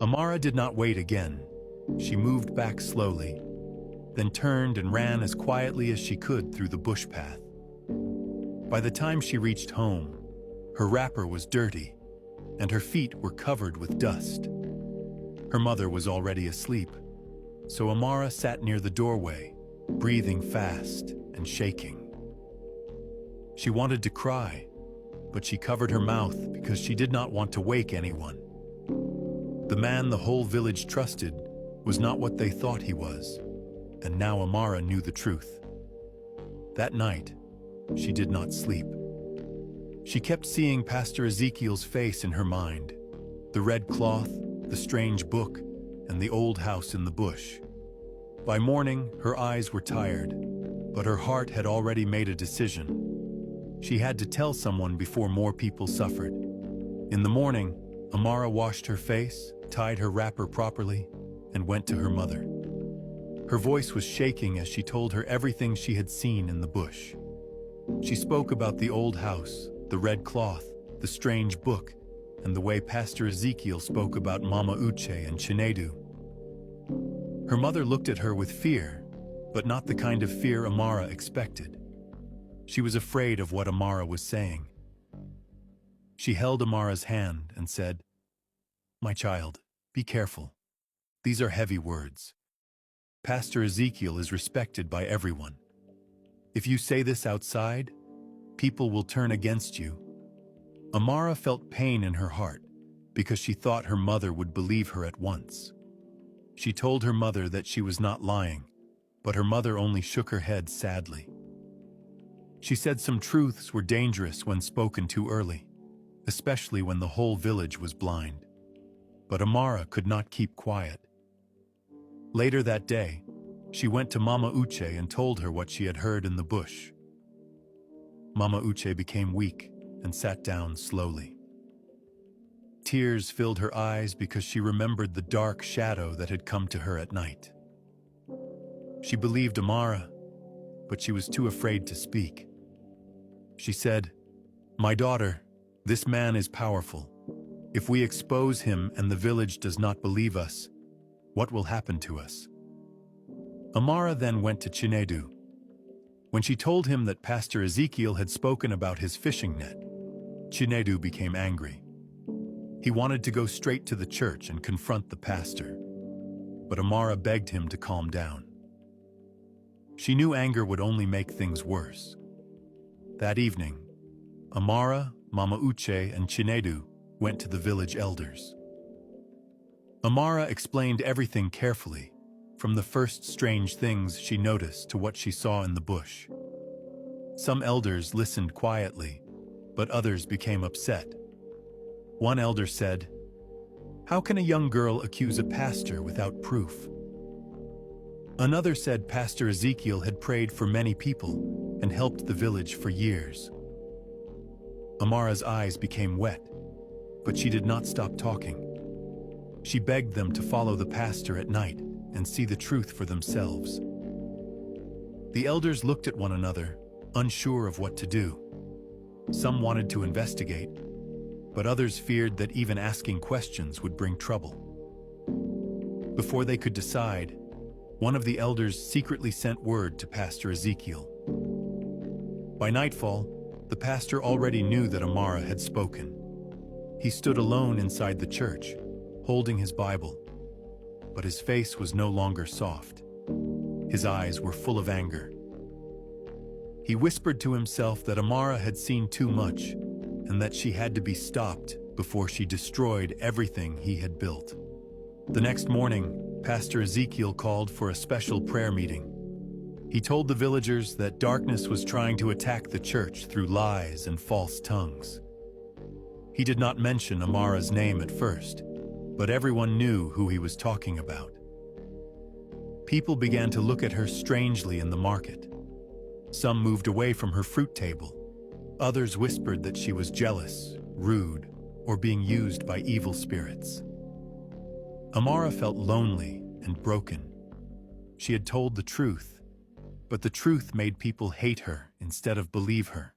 Amara did not wait again. She moved back slowly, then turned and ran as quietly as she could through the bush path. By the time she reached home, her wrapper was dirty, and her feet were covered with dust. Her mother was already asleep, so Amara sat near the doorway, breathing fast and shaking. She wanted to cry, but she covered her mouth because she did not want to wake anyone. The man the whole village trusted was not what they thought he was, and now Amara knew the truth. That night, she did not sleep. She kept seeing Pastor Ezekiel's face in her mind, the red cloth, the strange book, and the old house in the bush. By morning, her eyes were tired, but her heart had already made a decision. She had to tell someone before more people suffered. In the morning, Amara washed her face, tied her wrapper properly, and went to her mother. Her voice was shaking as she told her everything she had seen in the bush. She spoke about the old house, the red cloth, the strange book, and the way Pastor Ezekiel spoke about Mama Uche and Chinedu. Her mother looked at her with fear, but not the kind of fear Amara expected. She was afraid of what Amara was saying. She held Amara's hand and said, "My child, be careful. These are heavy words. Pastor Ezekiel is respected by everyone. If you say this outside, people will turn against you." Amara felt pain in her heart because she thought her mother would believe her at once. She told her mother that she was not lying, but her mother only shook her head sadly. She said some truths were dangerous when spoken too early, especially when the whole village was blind. But Amara could not keep quiet. Later that day, she went to Mama Uche and told her what she had heard in the bush. Mama Uche became weak and sat down slowly. Tears filled her eyes because she remembered the dark shadow that had come to her at night. She believed Amara, but she was too afraid to speak. She said, "My daughter, this man is powerful. If we expose him and the village does not believe us, what will happen to us?" Amara then went to Chinedu. When she told him that Pastor Ezekiel had spoken about his fishing net, Chinedu became angry. He wanted to go straight to the church and confront the pastor, but Amara begged him to calm down. She knew anger would only make things worse. That evening, Amara, Mama Uche, and Chinedu went to the village elders. Amara explained everything carefully, from the first strange things she noticed to what she saw in the bush. Some elders listened quietly, but others became upset. One elder said, "How can a young girl accuse a pastor without proof?" Another said Pastor Ezekiel had prayed for many people and helped the village for years. Amara's eyes became wet, but she did not stop talking. She begged them to follow the pastor at night and see the truth for themselves. The elders looked at one another, unsure of what to do. Some wanted to investigate, but others feared that even asking questions would bring trouble. Before they could decide, one of the elders secretly sent word to Pastor Ezekiel. By nightfall, the pastor already knew that Amara had spoken. He stood alone inside the church, holding his Bible, but his face was no longer soft. His eyes were full of anger. He whispered to himself that Amara had seen too much and that she had to be stopped before she destroyed everything he had built. The next morning, Pastor Ezekiel called for a special prayer meeting. He told the villagers that darkness was trying to attack the church through lies and false tongues. He did not mention Amara's name at first, but everyone knew who he was talking about. People began to look at her strangely in the market. Some moved away from her fruit table. Others whispered that she was jealous, rude, or being used by evil spirits. Amara felt lonely and broken. She had told the truth, but the truth made people hate her instead of believe her.